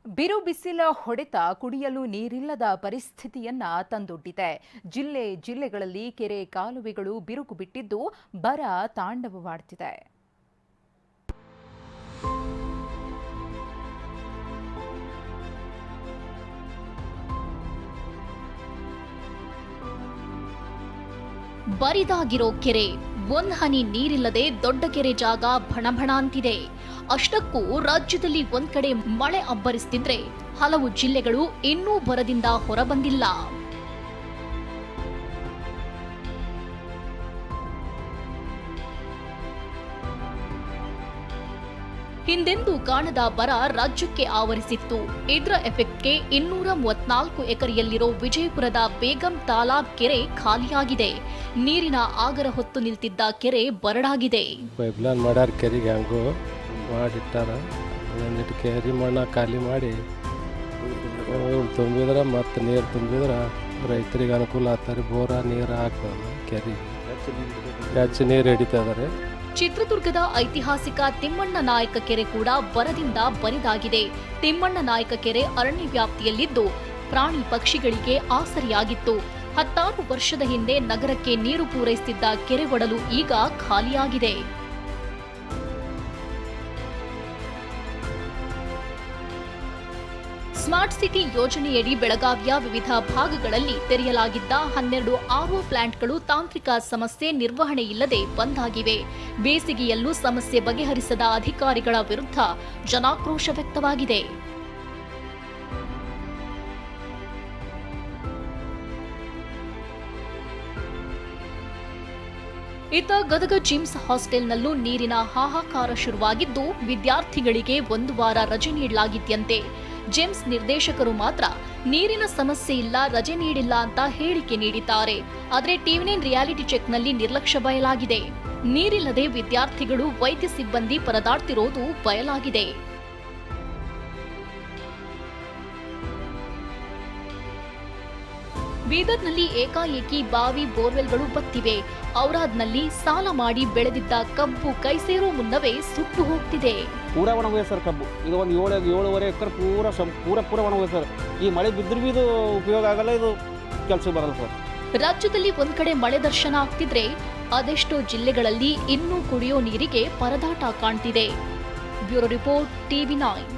ಬಿರು ಬಿಸಿಲ ಹೊಡೆತ ಕುಡಿಯಲು ನೀರಿಲ್ಲದ ಪರಿಸ್ಥಿತಿಯನ್ನ ತಂದೊಡ್ಡಿದೆ. ಜಿಲ್ಲೆಗಳಲ್ಲಿ ಕೆರೆ ಕಾಲುವೆಗಳು ಬಿರುಕು ಬಿಟ್ಟಿದ್ದು ಬರ ತಾಂಡವವಾಡ್ತಿದೆ. ಬರಿದಾಗಿರೋ ಕೆರೆ, ಒಂದ್ ಹನಿ ನೀರಿಲ್ಲದೆ ದೊಡ್ಡ ಕೆರೆ ಜಾಗ ಭಣಭಣ ಅಂತಿದೆ. ಅಷ್ಟಕ್ಕೂ ರಾಜ್ಯದಲ್ಲಿ ಒಂದ್ ಕಡೆ ಮಳೆ ಅಬ್ಬರಿಸ್ತಿದ್ರೆ ಹಲವು ಜಿಲ್ಲೆಗಳು ಇನ್ನೂ ಬರದಿಂದ ಹೊರಬಂದಿಲ್ಲ. ಹಿಂದೆಂದೂ ಕಾಣದ ಬರ ರಾಜ್ಯಕ್ಕೆ ಆವರಿಸಿತ್ತು. ಇದರ ಎಫೆಕ್ಟ್ಗೆ 234 ಎಕರೆಯಲ್ಲಿರೋ ವಿಜಯಪುರದ ಬೇಗಂ ತಾಲಾಬ್ ಕೆರೆ ಖಾಲಿಯಾಗಿದೆ. ನೀರಿನ ಆಗರ ಹೊತ್ತು ನಿಲ್ತಿದ್ದ ಕೆರೆ ಬರಡಾಗಿದೆ. ಪೈಪ್ಲೈನ್ ಮಾಡ್ಯಾರ, ಕೆರೆಗೆ ಹಂಗೂ ಮಾಡಿಟ್ಟಾರ. ಒಂದಿಟ್ಟು ಕೆರೆ ಮಣ್ಣ ಖಾಲಿ ಮಾಡಿ ತುಂಬಿದ್ರೆ ಮತ್ತೆ ನೀರು ತುಂಬಿದ್ರೆ ರೈತರಿಗೆ ಅನುಕೂಲ ಆಗ್ತಾರೆ. ಬೋರ ನೀರು ಹಾಕ್ತದೆ, ಕೆರೆಗೆ ಹೆಚ್ಚು ನೀರು ಹಿಡಿತದಾರೆ. ಚಿತ್ರದುರ್ಗದ ಐತಿಹಾಸಿಕ ತಿಮ್ಮಣ್ಣ ನಾಯಕ ಕೆರೆ ಕೂಡ ಬರದಿಂದ ಬರಿದಾಗಿದೆ. ತಿಮ್ಮಣ್ಣ ನಾಯಕ ಕೆರೆ ಅರಣ್ಯ ವ್ಯಾಪ್ತಿಯಲ್ಲಿದ್ದು ಪ್ರಾಣಿ ಪಕ್ಷಿಗಳಿಗೆ ಆಸರಿಯಾಗಿತ್ತು. 16 ವರ್ಷದ ಹಿಂದೆ ನಗರಕ್ಕೆ ನೀರು ಪೂರೈಸುತ್ತಿದ್ದ ಕೆರೆ ಒಡಲು ಈಗ ಖಾಲಿಯಾಗಿದೆ. ಸ್ಮಾರ್ಟ್ ಸಿಟಿ ಯೋಜನೆಯಡಿ ಬೆಳಗಾವಿಯ ವಿವಿಧ ಭಾಗಗಳಲ್ಲಿ ತೆರೆಯಲಾಗಿದ್ದ 12 ಆರ್ಒ ಪ್ಲಾಂಟ್ಗಳು ತಾಂತ್ರಿಕ ಸಮಸ್ಯೆ ನಿರ್ವಹಣೆ ಇಲ್ಲದೆ ಬಂದ್ ಆಗಿವೆ. ಬೇಸಿಗೆಯಲ್ಲೂ ಸಮಸ್ಯೆ ಬಗೆಹರಿಸದ ಅಧಿಕಾರಿಗಳ ವಿರುದ್ಧ ಜನಾಕ್ರೋಶ ವ್ಯಕ್ತವಾಗಿದೆ. ಇತ್ತ ಗದಗ ಜಿಮ್ಸ್ ಹಾಸ್ಟೆಲ್ನಲ್ಲೂ ನೀರಿನ ಹಾಹಾಕಾರ ಶುರುವಾಗಿದ್ದು ವಿದ್ಯಾರ್ಥಿಗಳಿಗೆ 1 ವಾರ ರಜೆ ನೀಡಲಾಗಿದೆಯಂತೆ. ಜಿಮ್ಸ್ ನಿರ್ದೇಶಕರು ಮಾತ್ರ ನೀರಿನ ಸಮಸ್ಯೆ ಇಲ್ಲ, ರಜೆ ನೀಡಿಲ್ಲ ಅಂತ ಹೇಳಿಕೆ ನೀಡಿದ್ದಾರೆ. ಆದರೆ ಟಿವಿ9 ರಿಯಾಲಿಟಿ ಚೆಕ್ನಲ್ಲಿ ನಿರ್ಲಕ್ಷ್ಯ ಬಯಲಾಗಿದೆ. ನೀರಿಲ್ಲದೆ ವಿದ್ಯಾರ್ಥಿಗಳು, ವೈದ್ಯ ಸಿಬ್ಬಂದಿ ಪರದಾಡ್ತಿರೋದು ಬಯಲಾಗಿದೆ. ಬೀದರ್ನಲ್ಲಿ ಏಕಾಏಕಿ ಬಾವಿ, ಬೋರ್ವೆಲ್ಗಳು ಬತ್ತಿವೆ. ಔರಾದ್ನಲ್ಲಿ ಸಾಲ ಮಾಡಿ ಬೆಳೆದಿದ್ದ ಕಬ್ಬು ಕೈ ಸೇರೋ ಮುನ್ನವೇ ಸುಟ್ಟು ಹೋಗ್ತಿದೆ. ಪೂರಾ ಒಣಗೋಗಿದೆ ಸರ್ ಕಬ್ಬು. ಇದು ಒಂದು 7-7.5 ಎಕರೆ ಪೂರ ಒಣಗೋಗಿದೆ ಸರ್. ಈ ಮಳೆ ಬಿದ್ದರೂ ಇದು ಉಪಯೋಗ ಆಗಲ್ಲ, ಇದು ಕೆಲಸ ಬರಲ್ಲ ಸರ್. ರಾಜ್ಯದಲ್ಲಿ ಒಂದ್ ಕಡೆ ಮಳೆ ದರ್ಶನ ಆಗ್ತಿದ್ರೆ ಅದೆಷ್ಟೋ ಜಿಲ್ಲೆಗಳಲ್ಲಿ ಇನ್ನೂ ಕುಡಿಯೋ ನೀರಿಗೆ ಪರದಾಟ ಕಾಣ್ತಿದೆ. Bureau report, ಟಿವಿ9.